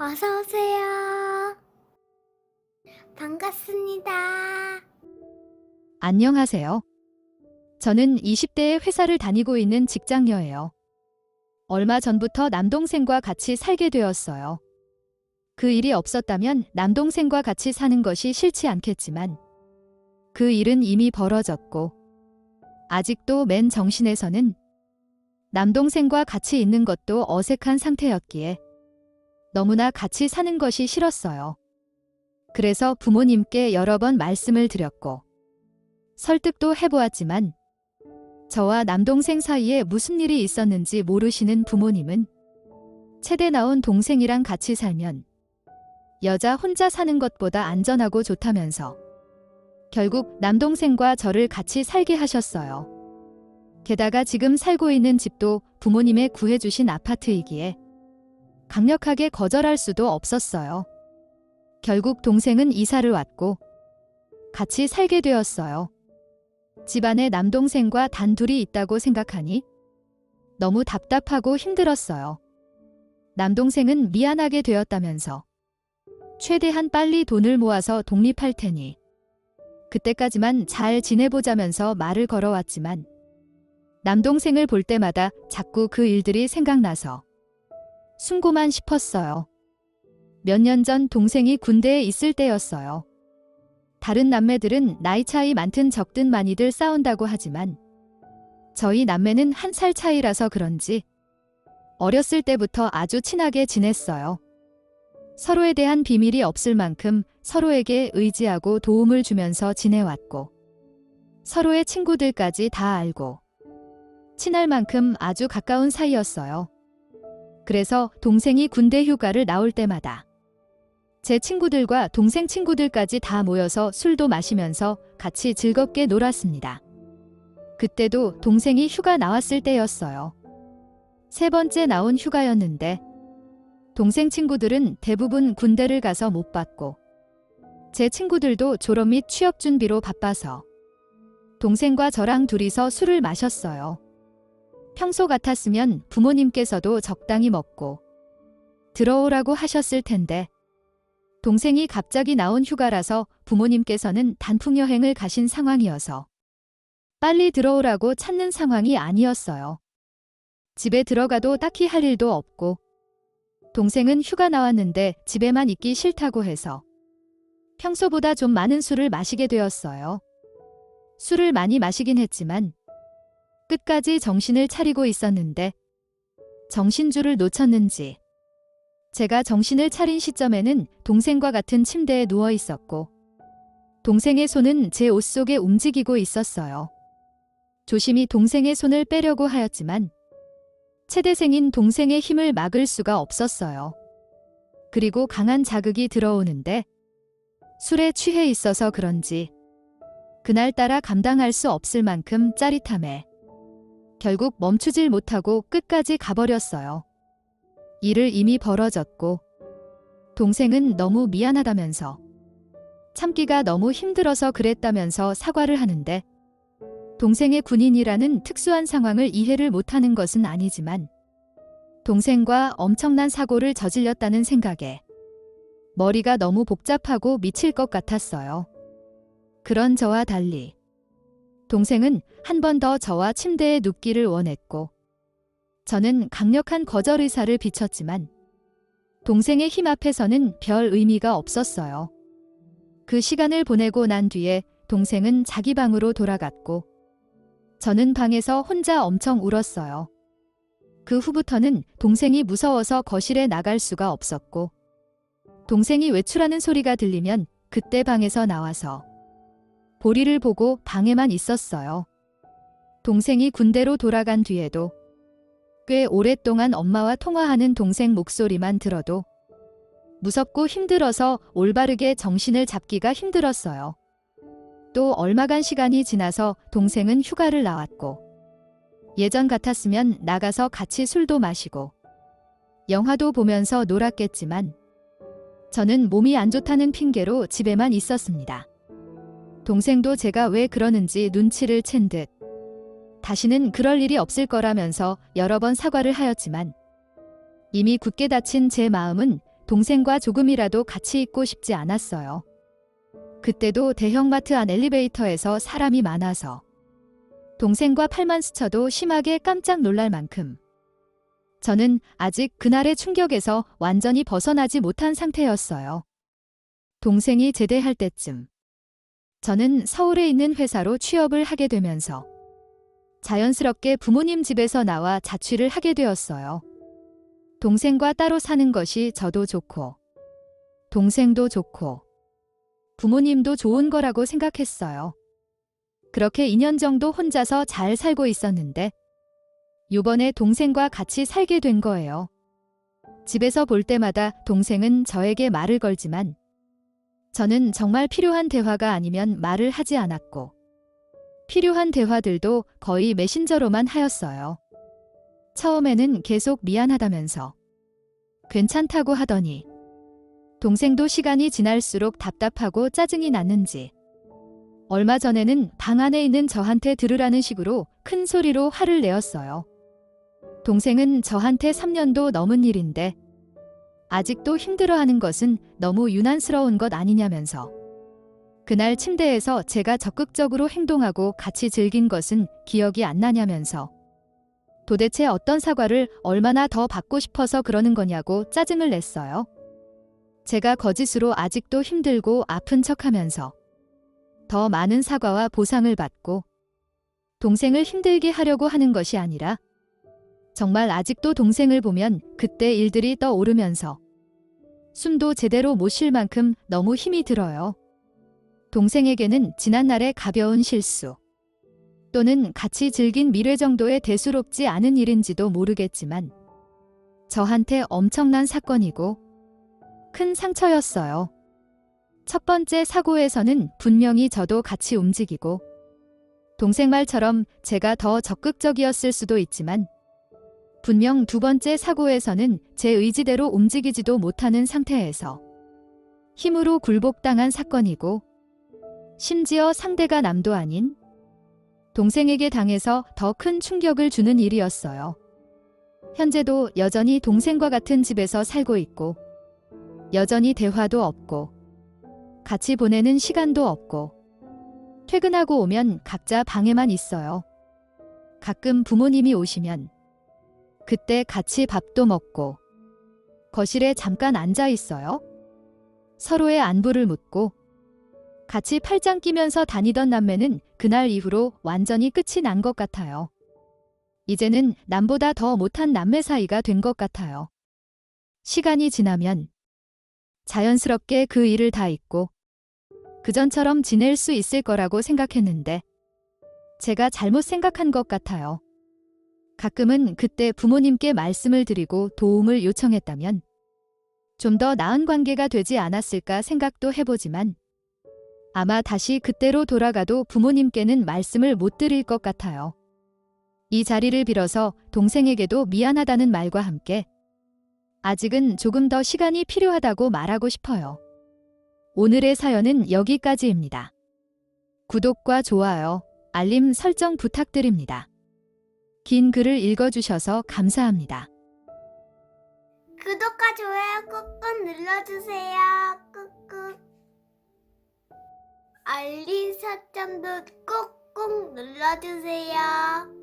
어서 오세요. 반갑습니다. 안녕하세요. 저는 20대에 회사를 다니고 있는 직장녀예요. 얼마 전부터 남동생과 같이 살게 되었어요. 그 일이 없었다면 남동생과 같이 사는 것이 싫지 않겠지만 그 일은 이미 벌어졌고 아직도 맨 정신에서는 남동생과 같이 있는 것도 어색한 상태였기에 너무나 같이 사는 것이 싫었어요. 그래서 부모님께 여러 번 말씀을 드렸고 설득도 해보았지만 저와 남동생 사이에 무슨 일이 있었는지 모르시는 부모님은 채대 나온 동생이랑 같이 살면 여자 혼자 사는 것보다 안전하고 좋다면서 결국 남동생과 저를 같이 살게 하셨어요. 게다가 지금 살고 있는 집도 부모님의 구해주신 아파트이기에 강력하게 거절할 수도 없었어요. 결국 동생은 이사를 왔고 같이 살게 되었어요. 집안에 남동생과 단둘이 있다고 생각하니 너무 답답하고 힘들었어요. 남동생은 미안하게 되었다면서 최대한 빨리 돈을 모아서 독립할 테니 그때까지만 잘 지내보자면서 말을 걸어왔지만 남동생을 볼 때마다 자꾸 그 일들이 생각나서 순고만 싶었어요. 몇 년 전 동생이 군대에 있을 때였어요. 다른 남매들은 나이 차이 많든 적든 많이들 싸운다고 하지만 저희 남매는 1살 차이라서 그런지 어렸을 때부터 아주 친하게 지냈어요. 서로에 대한 비밀이 없을 만큼 서로에게 의지하고 도움을 주면서 지내왔고 서로의 친구들까지 다 알고 친할 만큼 아주 가까운 사이였어요. 그래서 동생이 군대 휴가를 나올 때마다 제 친구들과 동생 친구들까지 다 모여서 술도 마시면서 같이 즐겁게 놀았습니다. 그때도 동생이 휴가 나왔을 때였어요. 3번째 나온 휴가였는데 동생 친구들은 대부분 군대를 가서 못 봤고 제 친구들도 졸업 및 취업 준비로 바빠서 동생과 저랑 둘이서 술을 마셨어요. 평소 같았으면 부모님께서도 적당히 먹고 들어오라고 하셨을 텐데 동생이 갑자기 나온 휴가라서 부모님께서는 단풍여행을 가신 상황이어서 빨리 들어오라고 찾는 상황이 아니었어요. 집에 들어가도 딱히 할 일도 없고 동생은 휴가 나왔는데 집에만 있기 싫다고 해서 평소보다 좀 많은 술을 마시게 되었어요. 술을 많이 마시긴 했지만 끝까지 정신을 차리고 있었는데 정신줄을 놓쳤는지 제가 정신을 차린 시점에는 동생과 같은 침대에 누워 있었고 동생의 손은 제 옷 속에 움직이고 있었어요. 조심히 동생의 손을 빼려고 하였지만 채대생인 동생의 힘을 막을 수가 없었어요. 그리고 강한 자극이 들어오는데 술에 취해 있어서 그런지 그날따라 감당할 수 없을 만큼 짜릿함에 결국 멈추질 못하고 끝까지 가버렸어요. 일을 이미 벌어졌고 동생은 너무 미안하다면서 참기가 너무 힘들어서 그랬다면서 사과를 하는데 동생의 군인이라는 특수한 상황을 이해를 못하는 것은 아니지만 동생과 엄청난 사고를 저질렀다는 생각에 머리가 너무 복잡하고 미칠 것 같았어요. 그런 저와 달리 동생은 한 번 더 저와 침대에 눕기를 원했고 저는 강력한 거절 의사를 비췄지만 동생의 힘 앞에서는 별 의미가 없었어요. 그 시간을 보내고 난 뒤에 동생은 자기 방으로 돌아갔고 저는 방에서 혼자 엄청 울었어요. 그 후부터는 동생이 무서워서 거실에 나갈 수가 없었고 동생이 외출하는 소리가 들리면 그때 방에서 나와서 볼일을 보고 방에만 있었어요. 동생이 군대로 돌아간 뒤에도 꽤 오랫동안 엄마와 통화하는 동생 목소리만 들어도 무섭고 힘들어서 올바르게 정신을 잡기가 힘들었어요. 또 얼마간 시간이 지나서 동생은 휴가를 나왔고 예전 같았으면 나가서 같이 술도 마시고 영화도 보면서 놀았겠지만 저는 몸이 안 좋다는 핑계로 집에만 있었습니다. 동생도 제가 왜 그러는지 눈치를 챈 듯 다시는 그럴 일이 없을 거라면서 여러 번 사과를 하였지만 이미 굳게 닫힌 제 마음은 동생과 조금이라도 같이 있고 싶지 않았어요. 그때도 대형마트 안 엘리베이터에서 사람이 많아서 동생과 팔만 스쳐도 심하게 깜짝 놀랄 만큼 저는 아직 그날의 충격에서 완전히 벗어나지 못한 상태였어요. 동생이 제대할 때쯤 저는 서울에 있는 회사로 취업을 하게 되면서 자연스럽게 부모님 집에서 나와 자취를 하게 되었어요. 동생과 따로 사는 것이 저도 좋고 동생도 좋고 부모님도 좋은 거라고 생각했어요. 그렇게 2년 정도 혼자서 잘 살고 있었는데 요번에 동생과 같이 살게 된 거예요. 집에서 볼 때마다 동생은 저에게 말을 걸지만 저는 정말 필요한 대화가 아니면 말을 하지 않았고 필요한 대화들도 거의 메신저로만 하였어요. 처음에는 계속 미안하다면서 괜찮다고 하더니 동생도 시간이 지날수록 답답하고 짜증이 났는지 얼마 전에는 방 안에 있는 저한테 들으라는 식으로 큰 소리로 화를 내었어요. 동생은 저한테 3년도 넘은 일인데 아직도 힘들어하는 것은 너무 유난스러운 것 아니냐면서 그날 침대에서 제가 적극적으로 행동하고 같이 즐긴 것은 기억이 안 나냐면서 도대체 어떤 사과를 얼마나 더 받고 싶어서 그러는 거냐고 짜증을 냈어요. 제가 거짓으로 아직도 힘들고 아픈 척하면서 더 많은 사과와 보상을 받고 동생을 힘들게 하려고 하는 것이 아니라 정말 아직도 동생을 보면 그때 일들이 떠오르면서 숨도 제대로 못 쉴 만큼 너무 힘이 들어요. 동생에게는 지난날의 가벼운 실수 또는 같이 즐긴 미래 정도의 대수롭지 않은 일인지도 모르겠지만 저한테 엄청난 사건이고 큰 상처였어요. 첫 번째 사고에서는 분명히 저도 같이 움직이고 동생 말처럼 제가 더 적극적이었을 수도 있지만 분명 두 번째 사고에서는 제 의지대로 움직이지도 못하는 상태에서 힘으로 굴복당한 사건이고 심지어 상대가 남도 아닌 동생에게 당해서 더 큰 충격을 주는 일이었어요. 현재도 여전히 동생과 같은 집에서 살고 있고 여전히 대화도 없고 같이 보내는 시간도 없고 퇴근하고 오면 각자 방에만 있어요. 가끔 부모님이 오시면 그때 같이 밥도 먹고 거실에 잠깐 앉아 있어요. 서로의 안부를 묻고 같이 팔짱 끼면서 다니던 남매는 그날 이후로 완전히 끝이 난 것 같아요. 이제는 남보다 더 못한 남매 사이가 된 것 같아요. 시간이 지나면 자연스럽게 그 일을 다 잊고 그전처럼 지낼 수 있을 거라고 생각했는데 제가 잘못 생각한 것 같아요. 가끔은 그때 부모님께 말씀을 드리고 도움을 요청했다면 좀 더 나은 관계가 되지 않았을까 생각도 해보지만 아마 다시 그때로 돌아가도 부모님께는 말씀을 못 드릴 것 같아요. 이 자리를 빌어서 동생에게도 미안하다는 말과 함께 아직은 조금 더 시간이 필요하다고 말하고 싶어요. 오늘의 사연은 여기까지입니다. 구독과 좋아요, 알림 설정 부탁드립니다. 긴 글을 읽어주셔서 감사합니다. 구독과 좋아요 꾹꾹 눌러주세요. 꾹꾹. 알림 설정도 꾹꾹 눌러주세요.